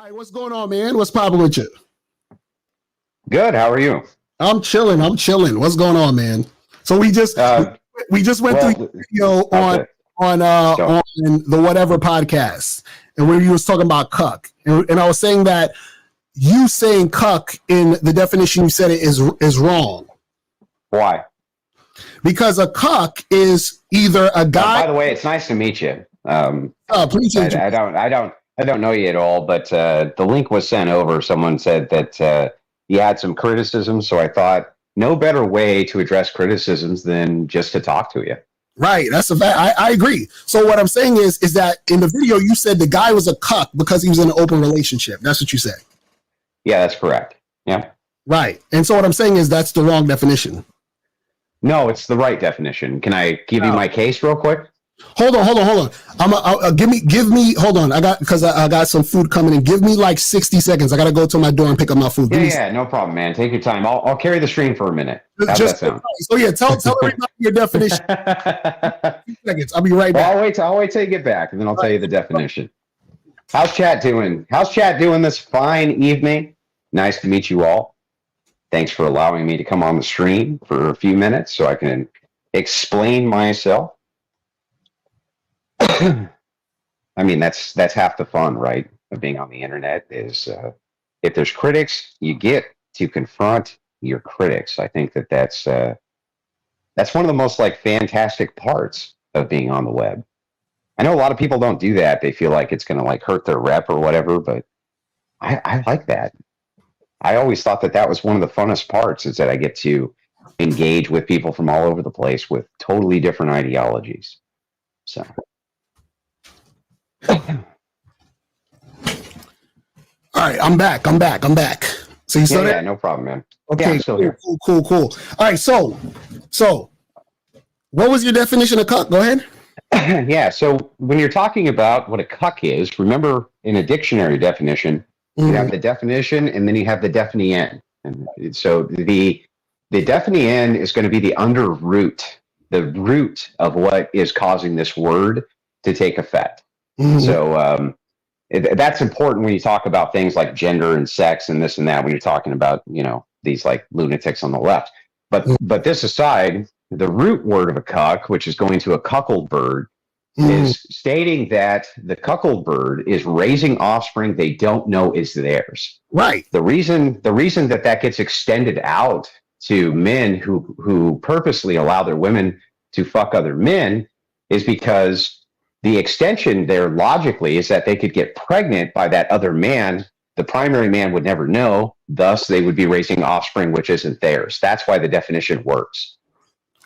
Hi, what's going on, man? What's poppin' with you? Good. How are you? I'm chilling. What's going on, man? So we just went through your video on the Whatever podcast, and where you was talking about cuck, and I was saying that you saying cuck in the definition you said it is wrong. Why? Because a cuck is either a guy. By the way, it's nice to meet you. Please. I don't know you at all, but the link was sent over. Someone said that you had some criticism, so I thought no better way to address criticisms than just to talk to you. Right, that's a fact. I agree. So what I'm saying is that in the video you said the guy was a cuck because he was in an open relationship. That's what you said. Yeah, that's correct. Yeah. Right. And so what I'm saying is that's the wrong definition. No, it's the right definition. Can I give you my case real quick? Hold on. Give me. Hold on. I got some food coming in. Give me like 60 seconds. I got to go to my door and pick up my food. Yeah, no problem, man. Take your time. I'll carry the stream for a minute. How's that sound? So yeah, tell everybody your definition. Seconds. I'll be right back. Well, I'll wait till you get back, and then I'll tell you the definition. How's chat doing? How's chat doing this fine evening? Nice to meet you all. Thanks for allowing me to come on the stream for a few minutes so I can explain myself. I mean, that's half the fun, right, of being on the internet is if there's critics, you get to confront your critics. I think that's one of the most like fantastic parts of being on the web. I know a lot of people don't do that. They feel like it's going to like hurt their rep or whatever, but I like that. I always thought that was one of the funnest parts is that I get to engage with people from all over the place with totally different ideologies. So. All right, I'm back. So you still there? Yeah, no problem, man. Okay, yeah, I'm still here. Cool. All right, so what was your definition of cuck? Go ahead. Yeah, so when you're talking about what a cuck is, remember in a dictionary definition, you have the definition and then you have the definition. And so the definition is going to be the underroot, the root of what is causing this word to take effect. So that's important when you talk about things like gender and sex and this and that, when you're talking about, these like lunatics on the left. But this aside, the root word of a cuck, which is going to a cuckold bird, is stating that the cuckold bird is raising offspring they don't know is theirs. Right. The reason that gets extended out to men who purposely allow their women to fuck other men is because the extension there logically is that they could get pregnant by that other man. The primary man would never know. Thus, they would be raising offspring which isn't theirs. That's why the definition works.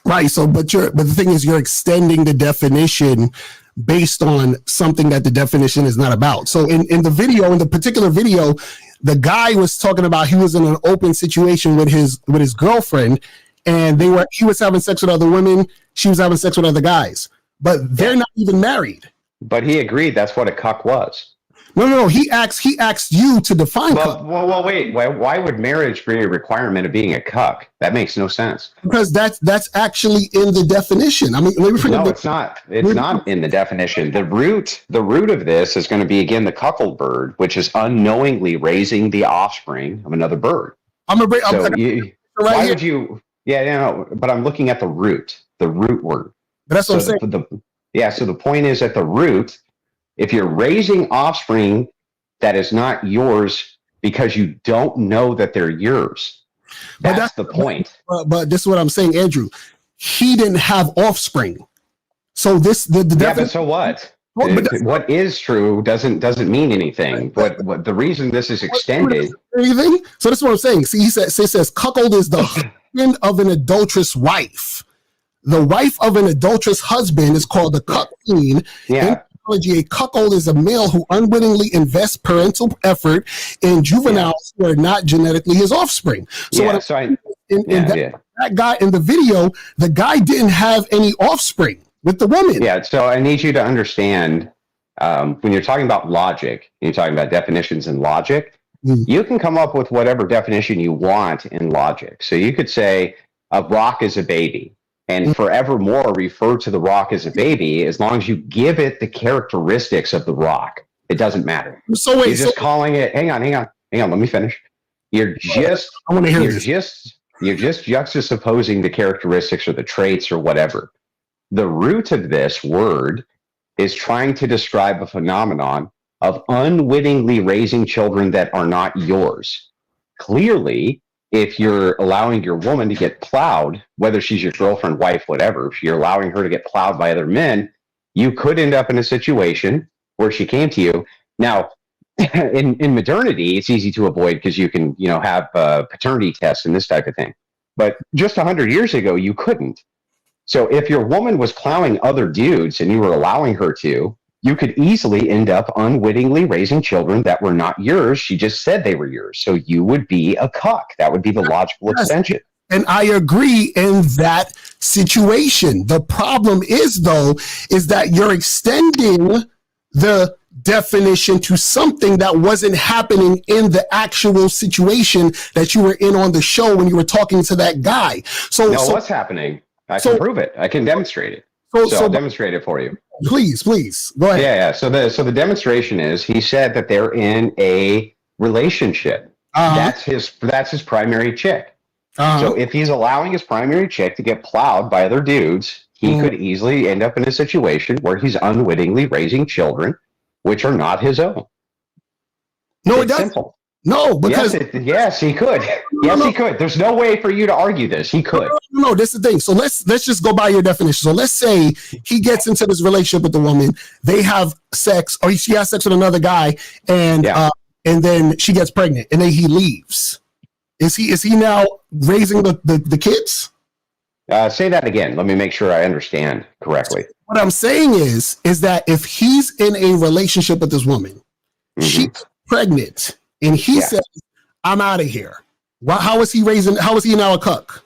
Right. So, but the thing is, you're extending the definition based on something that the definition is not about. So, in the particular video, the guy was talking about he was in an open situation with his girlfriend, and he was having sex with other women. She was having sex with other guys, but they're not even married. But he agreed that's what a cuck was. No. He asked you to define cuck. Well, wait. Why would marriage be a requirement of being a cuck? That makes no sense. Because that's actually in the definition. I mean, no, it's not. It's not in the definition. The root of this is going to be again the cuckold bird, which is unknowingly raising the offspring of another bird. Why would you? Yeah, but I'm looking at the root word. But that's what I'm saying. So the point is at the root. If you're raising offspring that is not yours because you don't know that they're yours, that's the point. But this is what I'm saying, Andrew. He didn't have offspring, so but so what? What is true doesn't mean anything. What the reason this is extended? Anything? So this is what I'm saying. See, it says cuckold is the husband of an adulterous wife. The wife of an adulterous husband is called the cuck queen. Yeah. A cuckold is a male who unwittingly invests parental effort in juveniles who are not genetically his offspring. So that guy in the video, the guy didn't have any offspring with the woman. Yeah, so I need you to understand when you're talking about logic, you're talking about definitions in logic, you can come up with whatever definition you want in logic. So you could say a rock is a baby. And forevermore refer to the rock as a baby as long as you give it the characteristics of the rock. It doesn't matter. So wait, You're just calling it. Hang on. Let me finish. You're just. I want to hear this. You're just juxtaposing the characteristics or the traits or whatever. The root of this word is trying to describe a phenomenon of unwittingly raising children that are not yours. Clearly, if you're allowing your woman to get plowed, whether she's your girlfriend, wife, whatever, if you're allowing her to get plowed by other men, you could end up in a situation where she came to you. Now, in modernity, it's easy to avoid because you can, have paternity tests and this type of thing. But just 100 years ago, you couldn't. So if your woman was plowing other dudes and you were allowing her to, you could easily end up unwittingly raising children that were not yours. She just said they were yours. So you would be a cuck. That would be the logical extension. And I agree in that situation. The problem is that you're extending the definition to something that wasn't happening in the actual situation that you were in on the show when you were talking to that guy. What's happening? I can prove it. I can demonstrate it. So I'll demonstrate it for you. Please, go ahead. Yeah. So the demonstration is he said that they're in a relationship. That's his primary chick. So if he's allowing his primary chick to get plowed by other dudes, he could easily end up in a situation where he's unwittingly raising children which are not his own. No, it's it doesn't. Simple. No, because yes, he could. He could. There's no way for you to argue this. He could. No, this is the thing. So let's just go by your definition. So let's say he gets into this relationship with the woman. They have sex, or she has sex with another guy, and then she gets pregnant, and then he leaves. Is he now raising the kids? Say that again. Let me make sure I understand correctly. What I'm saying is that if he's in a relationship with this woman, she's pregnant, and he says, "I'm out of here." Well, how is he now a cuck?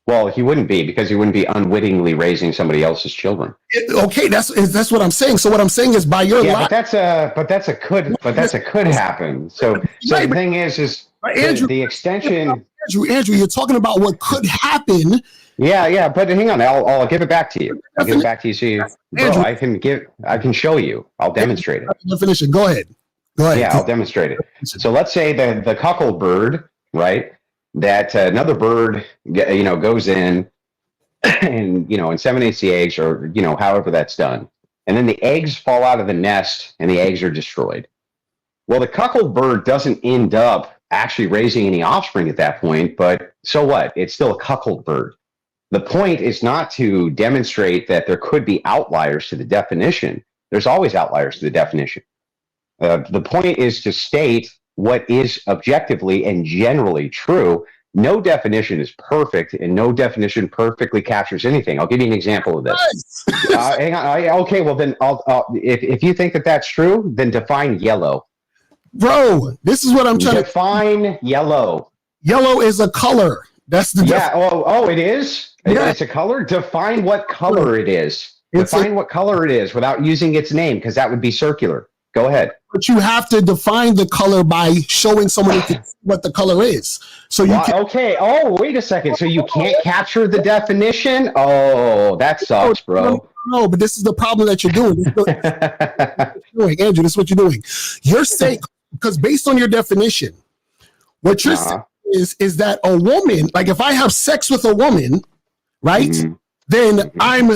Well, he wouldn't be, because he wouldn't be unwittingly raising somebody else's children. Okay, that's what I'm saying. So what I'm saying is, by your but that's a could happen. So the thing is Andrew, the extension. Andrew, you're talking about what could happen. Yeah, but hang on, I'll give it back to you. I'll give it back to you. Andrew, I can show you. I'll demonstrate it. Definition. Go ahead. Yeah, I'll demonstrate it. So let's say the cuckold bird, right? That another bird, goes in and, inseminates the eggs, or, however that's done. And then the eggs fall out of the nest and the eggs are destroyed. Well, the cuckold bird doesn't end up actually raising any offspring at that point, but so what? It's still a cuckold bird. The point is not to demonstrate that there could be outliers to the definition. There's always outliers to the definition. The point is to state what is objectively and generally true. No definition is perfect, and no definition perfectly captures anything. I'll give you an example of this. Hang on. Okay, well then, if you think that that's true, then define yellow. Bro, this is what I'm trying to define. Yellow. Yellow is a color. That's the it is. Yeah. It's a color. Define what color it is. Define what color it is without using its name, because that would be circular. Go ahead. But you have to define the color by showing someone what the color is. So you can. Okay. Oh, wait a second. So you can't capture the definition? Oh, that sucks, bro. No, but this is the problem that you're doing. Andrew, this is what you're doing. You're saying, because based on your definition, what you're saying is that a woman, like if I have sex with a woman, right, then I'm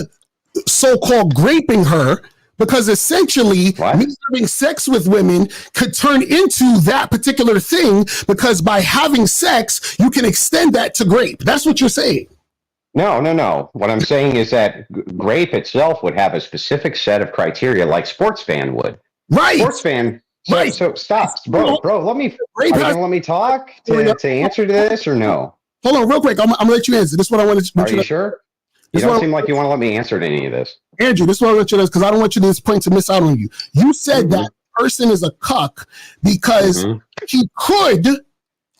so-called graping her, because essentially me having sex with women could turn into that particular thing, because by having sex, you can extend that to grape. That's what you're saying. No. What I'm saying is that grape itself would have a specific set of criteria, like sports fan would. Right. Sports fan. So stop, bro. Let me. Are you gonna let me talk to answer to this or no? Hold on, real quick. I'm gonna let you answer. This is what I want to. Are you sure? You don't seem like you want to let me answer to any of this. Andrew, this is what I want you to, because I don't want you to this point to miss out on you. You said that person is a cuck because he could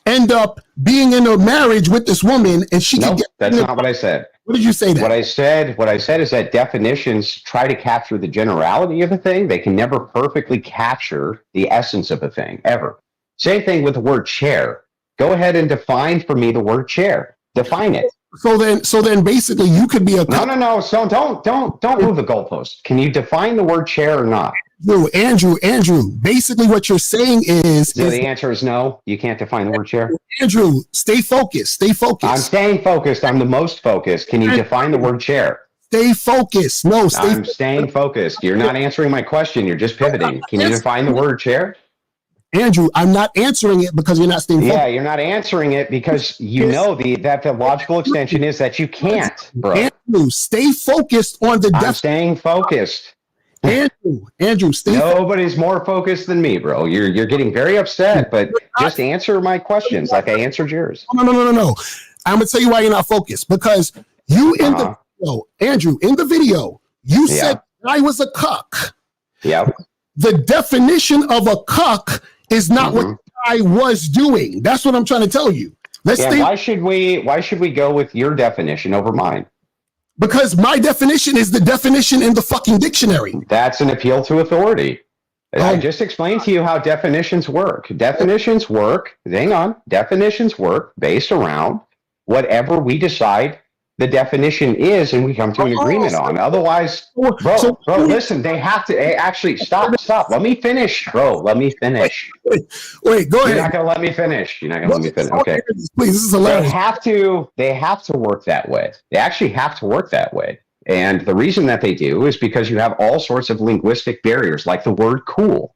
end up being in a marriage with this woman, and she could get. That's not what I said. What did you say? What I said is that definitions try to capture the generality of a thing. They can never perfectly capture the essence of a thing, ever. Same thing with the word chair. Go ahead and define for me the word chair. Define it. So then basically you could be a no. So don't move the goalpost. Can you define the word chair or not? Andrew. Basically, what you're saying is. So the answer is no. You can't define the word chair. Andrew, stay focused. I'm staying focused. I'm the most focused. Can you define the word chair? Stay focused. No, I'm staying focused. You're not answering my question. You're just pivoting. Can you define the word chair? Andrew, I'm not answering it because you're not staying focused. Yeah, you're not answering it because you know that the logical extension is that you can't, bro. Andrew, stay focused on the. I'm staying focused. Andrew, stay. Nobody's more focused than me, bro. You're getting very upset, but just answer my questions like I answered yours. No. I'm gonna tell you why you're not focused because you in the video, Andrew, in the video, you said I was a cuck. Yeah. The definition of a cuck is not what I was doing. That's what I'm trying to tell you. Why should we go with your definition over mine? Because my definition is the definition in the fucking dictionary. That's an appeal to authority. I just explained to you how definitions work. Definitions work based around whatever we decide the definition is and we come to an agreement on. Otherwise, bro, listen, they have to actually stop. Let me finish, bro. Let me finish. Wait, go ahead. You're not going to let me finish. Okay. Please, this is hilarious. They have to work that way. They actually have to work that way. And the reason that they do is because you have all sorts of linguistic barriers, like the word cool.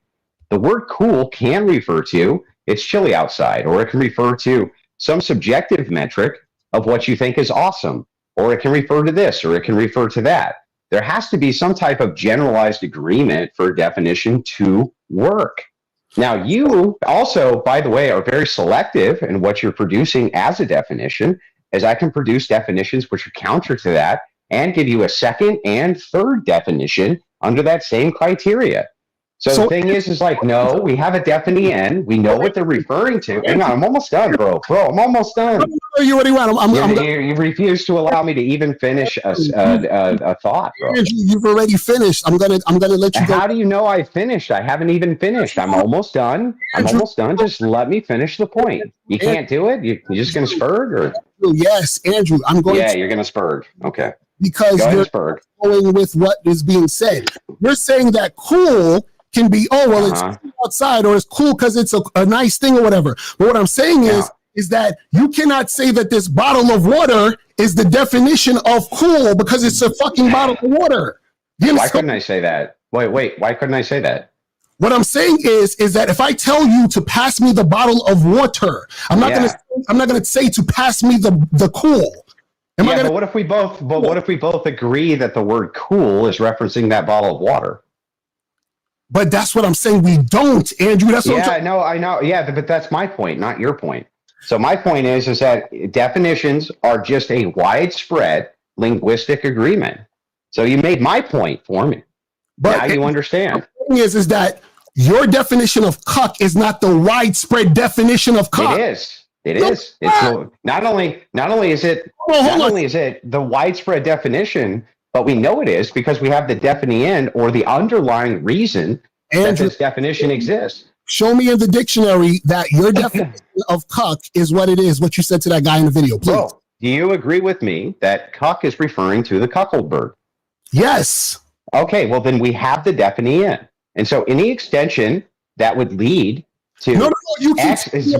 The word cool can refer to it's chilly outside, or it can refer to some subjective metric of what you think is awesome, or it can refer to this, or it can refer to that. There has to be some type of generalized agreement for a definition to work. Now, you also, by the way, are very selective in what you're producing as a definition, as I can produce definitions which are counter to that and give you a second and third definition under that same criteria. So the thing is like, no, we have a definite end. We know what they're referring to. Hang on, I'm almost done, bro. I'm almost done. You already want. You refuse to allow me to even finish a thought, bro. You've already finished. I'm gonna let you go. How do you know I finished? I haven't even finished. I'm almost done. Just let me finish the point. You can't do it? You're just gonna spurg, or? Yes, Andrew. I'm going. Yeah, you're gonna spurg. Okay. Because you're going with what is being said. You're saying that cool can be, it's outside, or it's cool because it's a nice thing or whatever. But what I'm saying is that you cannot say that this bottle of water is the definition of cool because it's a fucking bottle of water. Why couldn't I say that? Wait. Why couldn't I say that? What I'm saying is that if I tell you to pass me the bottle of water, I'm not gonna say to pass me the cool. But what if we both agree that the word cool is referencing that bottle of water? But that's what I'm saying. We don't, Andrew. That's what I know. Yeah, but that's my point, not your point. So my point is that definitions are just a widespread linguistic agreement. So you made my point for me. But now you understand. The thing is that your definition of cuck is not the widespread definition of cuck. It is. It's not only is it the widespread definition, but we know it is because we have the definite end or the underlying reason that this definition exists. Show me in the dictionary that your definition of cuck is what it is, what you said to that guy in the video, please. Bro, do you agree with me that cuck is referring to the cuckold bird? Yes. Okay, well then we have the definite end. And so any extension that would lead to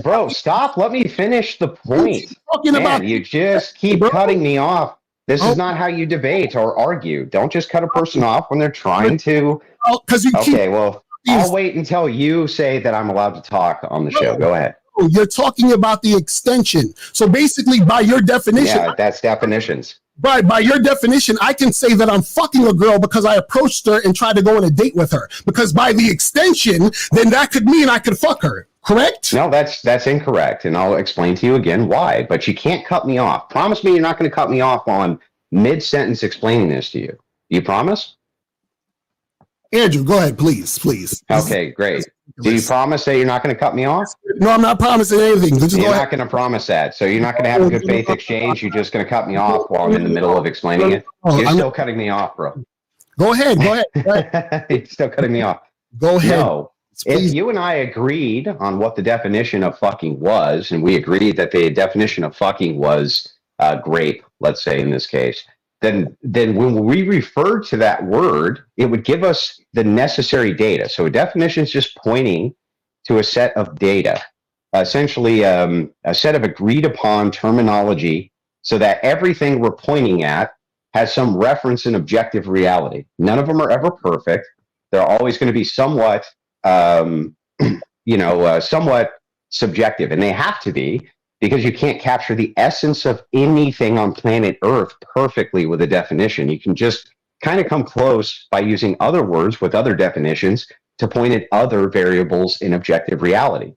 bro, stop. Let me finish the point. You just keep cutting me off. This is not how you debate or argue. Don't just cut a person off when they're trying to. I'll wait until you say that I'm allowed to talk on the show. Go ahead. You're talking about the extension. So basically, by your definition. Yeah, that's definitions. By your definition, I can say that I'm fucking a girl because I approached her and tried to go on a date with her. Because by the extension, then that could mean I could fuck her. Correct? No, that's incorrect. And I'll explain to you again why. But you can't cut me off. Promise me you're not going to cut me off while I'm mid-sentence explaining this to you. You promise? Andrew, go ahead, please. Okay, great. Do you promise that you're not going to cut me off? No, I'm not promising anything. You're not going to promise that. So you're not going to have a good faith exchange. You're just going to cut me off while I'm in the middle of explaining it. You're still cutting me off, bro. Go ahead. You're still cutting me off. Go ahead. No. If you and I agreed on what the definition of fucking was, and we agreed that the definition of fucking was grape, let's say in this case, then when we refer to that word, it would give us the necessary data. So a definition is just pointing to a set of data, essentially a set of agreed upon terminology, so that everything we're pointing at has some reference in objective reality. None of them are ever perfect. They're always going to be somewhat, somewhat subjective, and they have to be, because you can't capture the essence of anything on planet Earth perfectly with a definition. You can just kind of come close by using other words with other definitions to point at other variables in objective reality.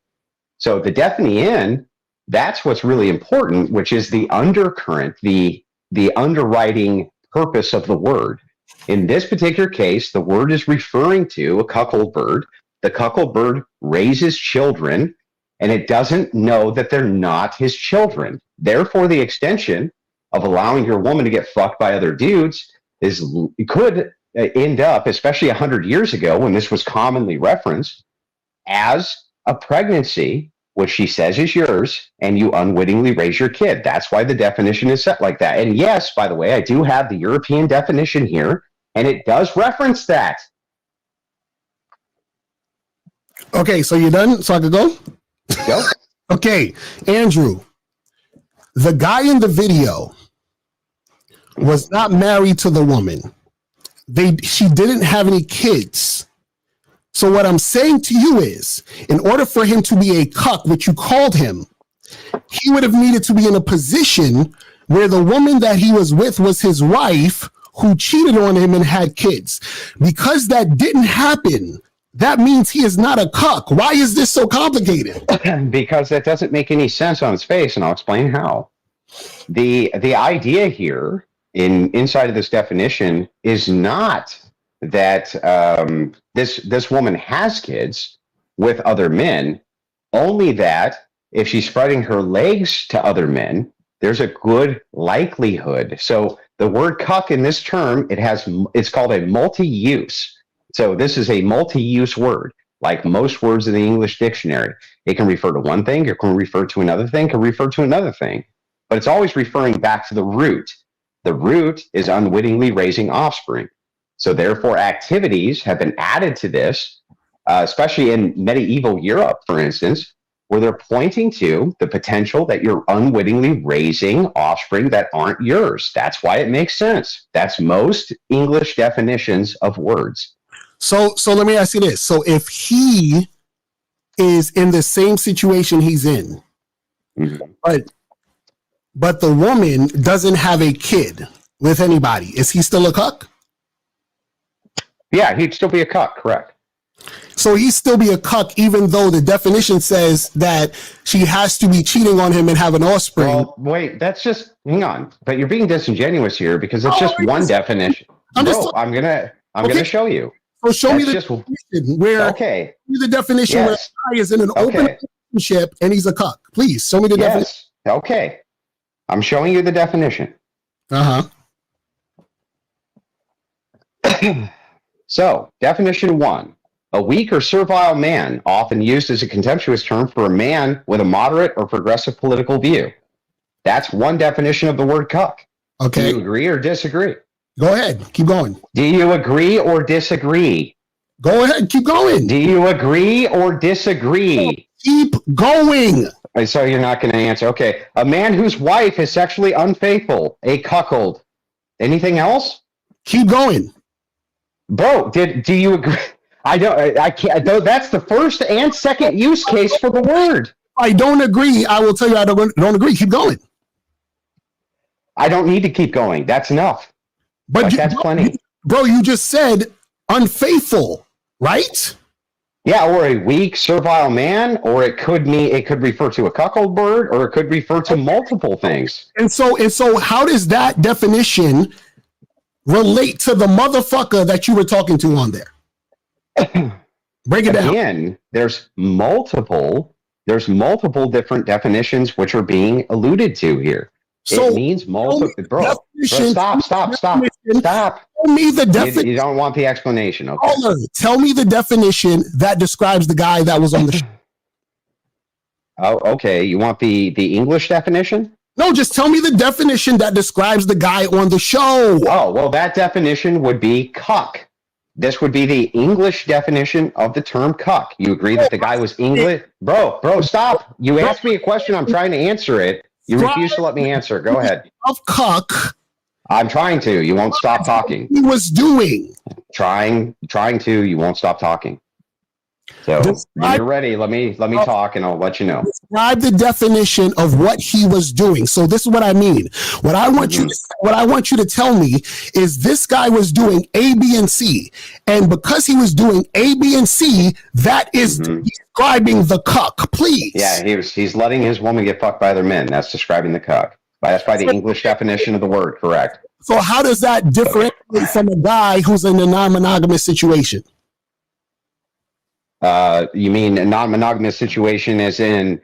So the defining, that's what's really important, which is the undercurrent, the underwriting purpose of the word. In this particular case, the word is referring to a cuckold bird. The cuckold bird raises children, and it doesn't know that they're not his children. Therefore, the extension of allowing your woman to get fucked by other dudes could end up, especially 100 years ago when this was commonly referenced, as a pregnancy, which she says is yours, and you unwittingly raise your kid. That's why the definition is set like that. And yes, by the way, I do have the European definition here, and it does reference that. Okay, so you're done? So I could go? Go. Okay, Andrew, the guy in the video was not married to the woman. She didn't have any kids. So what I'm saying to you is, in order for him to be a cuck, which you called him, he would have needed to be in a position where the woman that he was with was his wife, who cheated on him and had kids. Because that didn't happen, that means he is not a cuck. Why is this so complicated? Because that doesn't make any sense on its face, and I'll explain how. The idea here inside of this definition is not that this woman has kids with other men, only that if she's spreading her legs to other men, there's a good likelihood. So the word cuck in this term, it's called a multi-use. So this is a multi-use word, like most words in the English dictionary. It can refer to one thing, it can refer to another thing, it can refer to another thing, but it's always referring back to the root. The root is unwittingly raising offspring. So therefore, activities have been added to this, especially in medieval Europe, for instance, where they're pointing to the potential that you're unwittingly raising offspring that aren't yours. That's why it makes sense. That's most English definitions of words. So let me ask you this. So if he is in the same situation he's in, mm-hmm. but the woman doesn't have a kid with anybody, is he still a cuck? Yeah, he'd still be a cuck, correct. So he'd still be a cuck, even though the definition says that she has to be cheating on him and have an offspring. Well, wait, hang on. But you're being disingenuous here, because it's just one definition. I'm gonna show you. So show me the definition where the definition where a guy is in an open relationship and he's a cuck. Please show me the definition. Okay. I'm showing you the definition. So, definition 1. A weak or servile man, often used as a contemptuous term for a man with a moderate or progressive political view. That's one definition of the word cuck. Okay. Do you agree or disagree? Go ahead. Keep going. Do you agree or disagree? Go ahead. Keep going. Do you agree or disagree? Keep going. So you're not going to answer. Okay. A man whose wife is sexually unfaithful, a cuckold. Anything else? Keep going. Bro, do you agree? I can't. That's the first and second use case for the word. I don't agree. I will tell you I don't agree. Keep going. I don't need to keep going. That's enough. But that's plenty. Bro, you just said unfaithful, right? Yeah, or a weak, servile man, or it could refer to a cuckold bird, or it could refer to multiple things. And so how does that definition relate to the motherfucker that you were talking to on there? Break it down. Again, there's multiple different definitions which are being alluded to here. So it means multiple. Bro, stop. Tell me the definition. You don't want the explanation, okay? Tell me the definition that describes the guy that was on the show. Oh, okay. You want the English definition? No, just tell me the definition that describes the guy on the show. Oh, well, that definition would be cuck. This would be the English definition of the term cuck. You agree that the guy was English? Bro, stop. You asked me a question. I'm trying to answer it. You refuse to let me answer. Go ahead. Of cuck. I'm trying to. You won't stop talking. He was doing. Trying to. You won't stop talking. So when you're ready, let me talk, and I'll let you know. Describe the definition of what he was doing. So this is what I mean. What I want you to tell me is this guy was doing A, B, and C, and because he was doing A, B, and C, that is describing the cuck. Please. Yeah, he's letting his woman get fucked by other men. That's describing the cuck. That's by the English definition of the word. Correct. So how does that differentiate from a guy who's in a non-monogamous situation? You mean a non-monogamous situation as in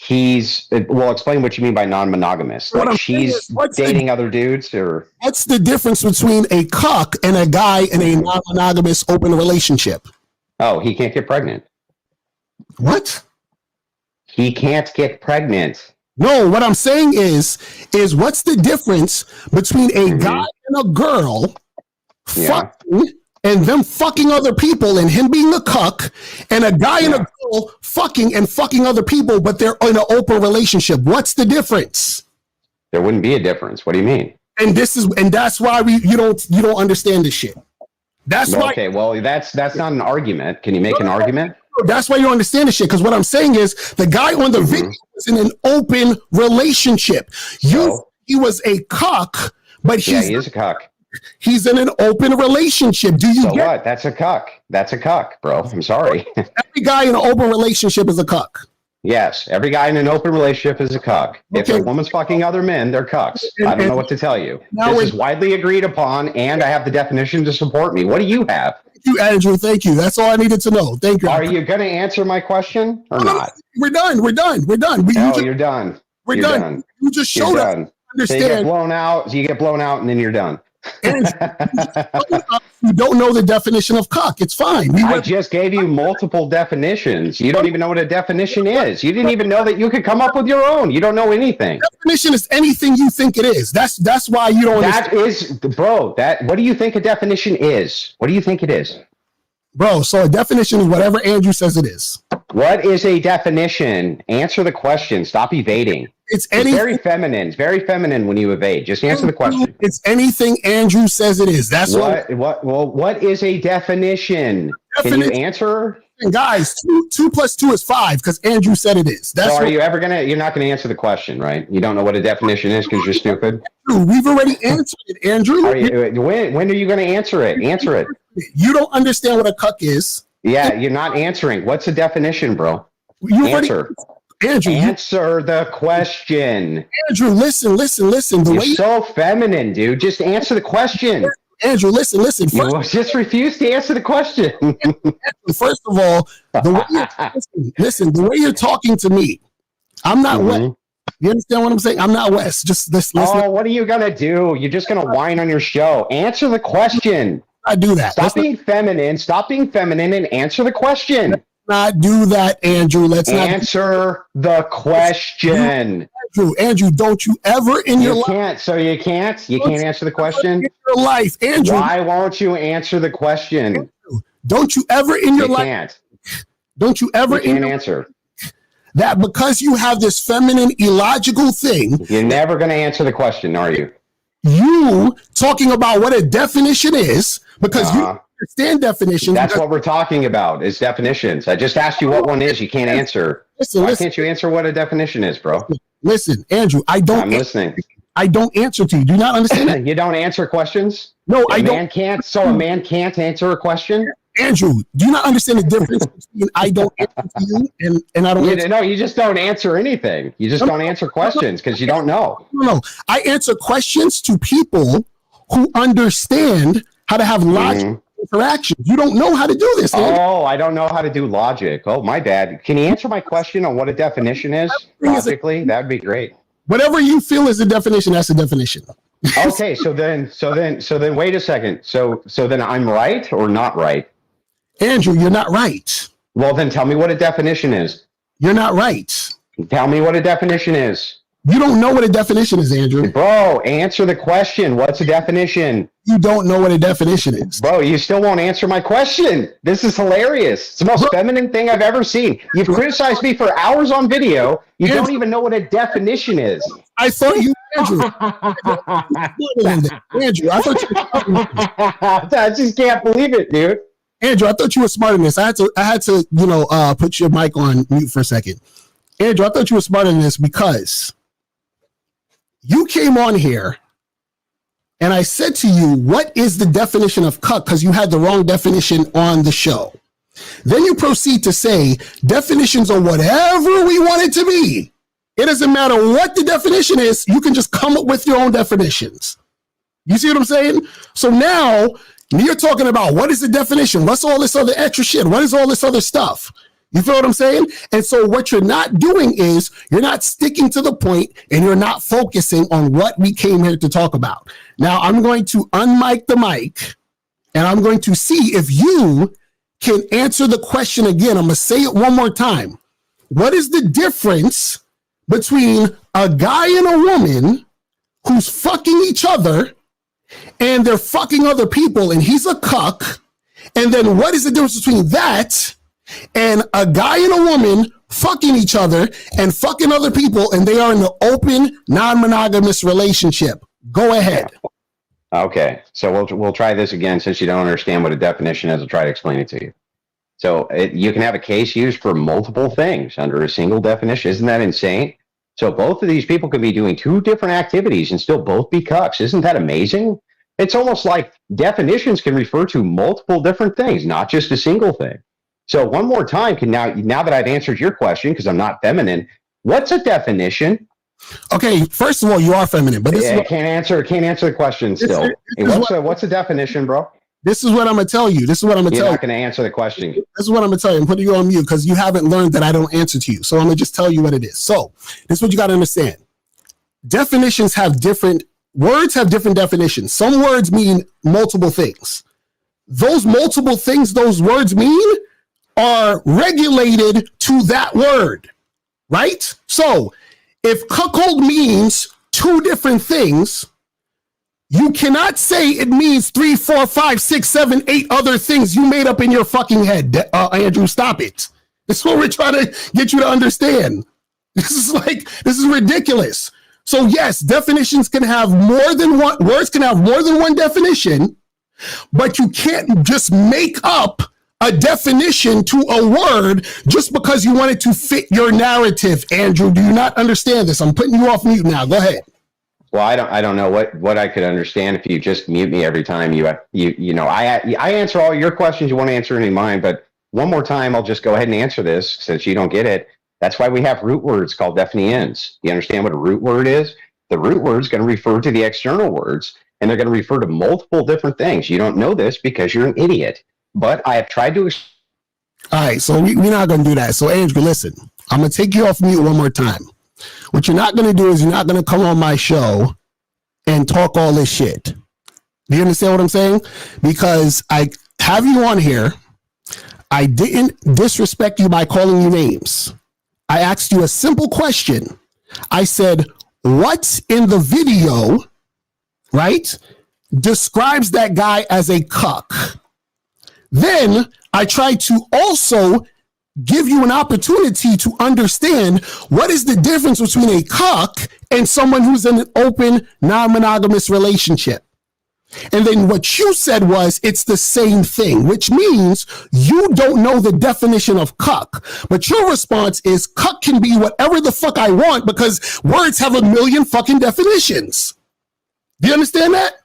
explain what you mean by non-monogamous. Like she's dating other dudes, or what's the difference between a cuck and a guy in a non-monogamous open relationship? Oh, he can't get pregnant. What? He can't get pregnant. No, what I'm saying is what's the difference between a guy and a girl fucking and them fucking other people and him being a cuck, and a guy and a girl fucking other people, but they're in an open relationship? What's the difference? There wouldn't be a difference. What do you mean? And that's why you don't understand this shit. That's why. Okay, well, that's not an argument. Can you make an argument? That's why you don't understand this shit. Because what I'm saying is the guy on the video was in an open relationship. He was a cuck, but he is a cuck. He's in an open relationship. Do you get what? That's a cuck. That's a cuck, bro. I'm sorry. Every guy in an open relationship is a cuck. Yes, every guy in an open relationship is a cuck. Okay. If a woman's fucking other men, they're cucks. I don't know what to tell you. This is widely agreed upon, and I have the definition to support me. What do you have? Thank you, Andrew. Thank you. That's all I needed to know. Thank you. Are you going to answer my question or not? We're done. You're done. We're done. You just showed up. Understand. So you get blown out, and then you're done. You don't know the definition of cuck. It's fine. I just gave you multiple definitions. You don't even know what a definition is. You didn't even know that you could come up with your own. You don't know anything. Definition is anything you think it is. That's why you don't. What do you think a definition is? What do you think it is? Bro, so a definition is whatever Andrew says it is. What is a definition? Answer the question. Stop evading. It's very feminine. It's very feminine when you evade. Just answer the question. It's anything Andrew says it is. That's what is a definition? Can you answer? Guys, 2 + 2 is 5 because Andrew said it is. That's so you're not gonna answer the question, right? You don't know what a definition is because you're stupid? We've already answered it, Andrew. When are you gonna answer it? Answer it. You don't understand what a cuck is. Yeah, you're not answering. What's the definition, bro? Answer. Andrew, answer the question. Andrew, listen. You're so feminine, dude. Just answer the question. Andrew, listen. You just refuse to answer the question. First of all, the way you're talking to me, I'm not West. You understand what I'm saying? I'm not West. Just listen. Oh, what are you gonna do? You're just gonna whine on your show. Answer the question. I do that. Stop being feminine and answer the question. Let's not do that, Andrew. Let's answer the question. Andrew, don't you ever in your life? You can't answer the question? In your life, Andrew. Why won't you answer the question? Andrew, don't you ever in your life? Can't. Don't you ever answer that because you have this feminine illogical thing? You're never going to answer the question, are you? You talking about what a definition is because you understand definitions. That's what we're talking about is definitions. I just asked you what one is. You can't answer. Why can't you answer what a definition is, bro? Listen, Andrew, I'm listening. I don't answer to you. Do you not understand that? You don't answer questions? No, I don't. A man can't answer a question? Andrew, do you not understand the difference between I don't answer to you and I don't answer? No, you just don't answer anything. You just don't answer questions because you don't know. No, I answer questions to people who understand how to have logical interactions. You don't know how to do this, Andrew. Oh, I don't know how to do logic. Oh, my bad. Can you answer my question on what a definition is? Logically, that'd be great. Whatever you feel is a definition, that's a definition. Okay, so then wait a second. So then I'm right or not right? Andrew, you're not right. Well, then tell me what a definition is. You're not right. Tell me what a definition is. You don't know what a definition is, Andrew. Bro, answer the question. What's a definition? You don't know what a definition is. Bro, you still won't answer my question. This is hilarious. It's the most feminine thing I've ever seen. You've criticized me for hours on video. You don't even know what a definition is. I thought you, Andrew. Andrew, I thought you. I just can't believe it, dude. Andrew, I thought you were smart in this. I had to, put your mic on mute for a second. Andrew, I thought you were smart in this because you came on here and I said to you, what is the definition of cuck? Because you had the wrong definition on the show. Then you proceed to say definitions are whatever we want it to be. It doesn't matter what the definition is. You can just come up with your own definitions. You see what I'm saying? So now you're talking about what is the definition? What's all this other extra shit? What is all this other stuff? You feel what I'm saying? And so what you're not doing is you're not sticking to the point and you're not focusing on what we came here to talk about. Now I'm going to unmic the mic and I'm going to see if you can answer the question again. I'm going to say it one more time. What is the difference between a guy and a woman who's fucking each other and they're fucking other people and he's a cuck? And then what is the difference between that and a guy and a woman fucking each other and fucking other people, and they are in an open, non-monogamous relationship? Go ahead. Okay, so we'll try this again since you don't understand what a definition is. I'll try to explain it to you. So you can have a case used for multiple things under a single definition. Isn't that insane? So both of these people could be doing two different activities and still both be cucks. Isn't that amazing? It's almost like definitions can refer to multiple different things, not just a single thing. So one more time, now that I've answered your question, because I'm not feminine, what's a definition? Okay, first of all, you are feminine, but I can't answer the question still. What's a definition, bro? This is what I'm gonna tell you. You're not going to answer the question. This is what I'm gonna tell you. I'm putting you on mute because you haven't learned that I don't answer to you. So I'm gonna just tell you what it is. So this is what you got to understand. Definitions have different words, have different definitions. Some words mean multiple things. Those multiple things those words mean are regulated to that word, right? So if cuckold means two different things, you cannot say it means 3, 4, 5, 6, 7, 8 other things you made up in your fucking head. Andrew, stop it. This is what we're trying to get you to understand. This is ridiculous. So yes, definitions can have more than one, words can have more than one definition, but you can't just make up a definition to a word just because you want it to fit your narrative. Andrew, do you not understand this? I'm putting you off mute now. Go ahead. Well, I don't know what I could understand if you just mute me every time I answer all your questions. You want to answer any of mine, but one more time, I'll just go ahead and answer this since you don't get it. That's why we have root words called definitions. You understand what a root word is? The root word is going to refer to the external words, and they're going to refer to multiple different things. You don't know this because you're an idiot. But I have tried to. All right, so we're not going to do that. So, Andrew, listen, I'm going to take you off mute one more time. What you're not going to do is you're not going to come on my show and talk all this shit. Do you understand what I'm saying? Because I have you on here. I didn't disrespect you by calling you names. I asked you a simple question. I said, what's in the video, right, describes that guy as a cuck? Then I tried to also give you an opportunity to understand what is the difference between a cuck and someone who's in an open, non-monogamous relationship. And then what you said was it's the same thing, which means you don't know the definition of cuck. But your response is cuck can be whatever the fuck I want because words have a million fucking definitions. Do you understand that?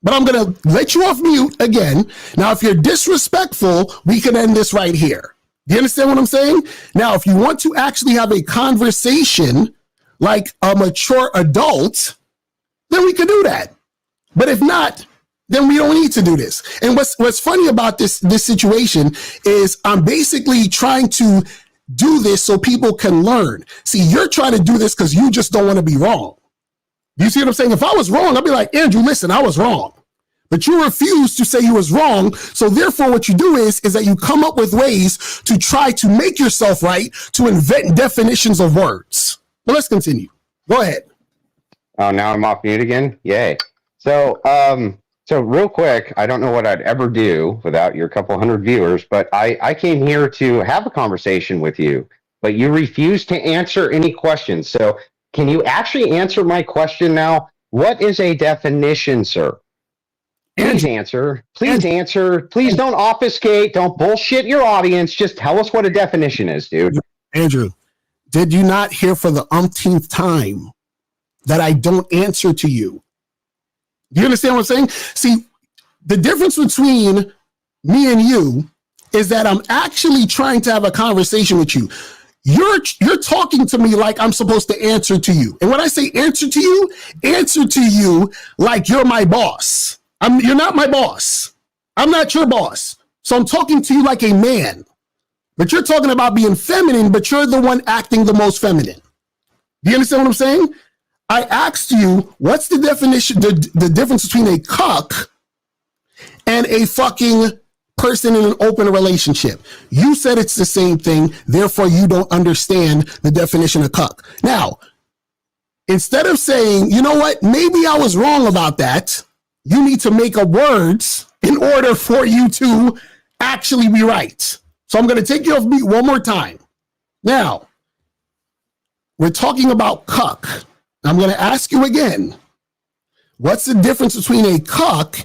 But I'm going to let you off mute again. Now, if you're disrespectful, we can end this right here. Do you understand what I'm saying? Now, if you want to actually have a conversation like a mature adult, then we can do that. But if not, then we don't need to do this. And what's funny about this situation is I'm basically trying to do this so people can learn. See, you're trying to do this because you just don't want to be wrong. You see what I'm saying? If I was wrong, I'd be like, Andrew, listen, I was wrong. But you refuse to say you was wrong. So therefore, what you do is that you come up with ways to try to make yourself right, to invent definitions of words. But let's continue. Go ahead. Oh, now I'm off mute again. Yay. So, so real quick, I don't know what I'd ever do without your couple hundred viewers, but I came here to have a conversation with you, but you refused to answer any questions. So can you actually answer my question now? What is a definition, sir? Please answer. Please answer. Please don't obfuscate. Don't bullshit your audience. Just tell us what a definition is, dude. Andrew, did you not hear for the umpteenth time that I don't answer to you? Do you understand what I'm saying? See, the difference between me and you is that I'm actually trying to have a conversation with you. You're talking to me like I'm supposed to answer to you. And when I say answer to you like you're my boss. You're not my boss. I'm not your boss. So I'm talking to you like a man. But you're talking about being feminine, but you're the one acting the most feminine. Do you understand what I'm saying? I asked you, what's the definition, the difference between a cuck and a fucking person in an open relationship? You said it's the same thing, therefore you don't understand the definition of cuck. Now, instead of saying, you know what, maybe I was wrong about that, you need to make up words in order for you to actually be right. So I'm going to take you off mute one more time. Now, we're talking about cuck. I'm going to ask you again, what's the difference between a cuck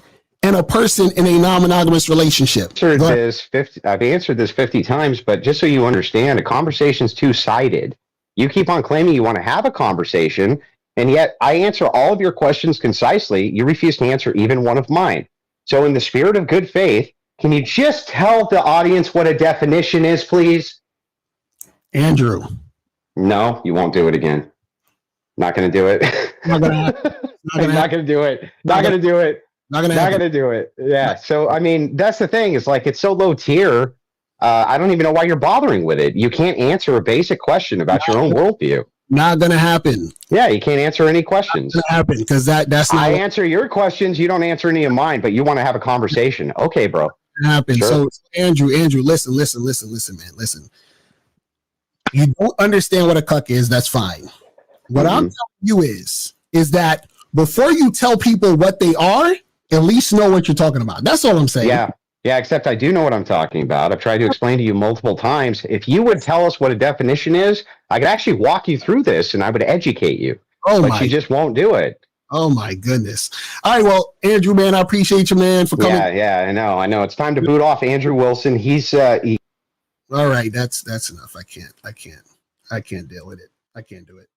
and a person in a non-monogamous relationship? I've answered this 50 times, but just so you understand, a conversation's two-sided. You keep on claiming you want to have a conversation, and yet I answer all of your questions concisely. You refuse to answer even one of mine. So in the spirit of good faith, can you just tell the audience what a definition is, please? Andrew. No, you won't do it again. Not going to do it. Not going to do it. Not going to do it. Not going to do it. Yeah. So, I mean, that's the thing. It's like, it's so low tier. I don't even know why you're bothering with it. You can't answer a basic question about your own worldview. Not going to happen. Yeah. You can't answer any questions. Not happen because that's not. I answer your questions. You don't answer any of mine, but you want to have a conversation. Okay, bro. Happen. Sure. So Andrew, listen, man, listen. You don't understand what a cuck is. That's fine. What I'm telling you is that before you tell people what they are, at least know what you're talking about. That's all I'm saying. Yeah. Yeah. Except I do know what I'm talking about. I've tried to explain to you multiple times. If you would tell us what a definition is, I could actually walk you through this and I would educate you. But you just won't do it. Oh my goodness. All right. Well, Andrew, man, I appreciate you, man, for coming. Yeah. I know. It's time to boot off Andrew Wilson. All right. That's enough. I can't deal with it. I can't do it.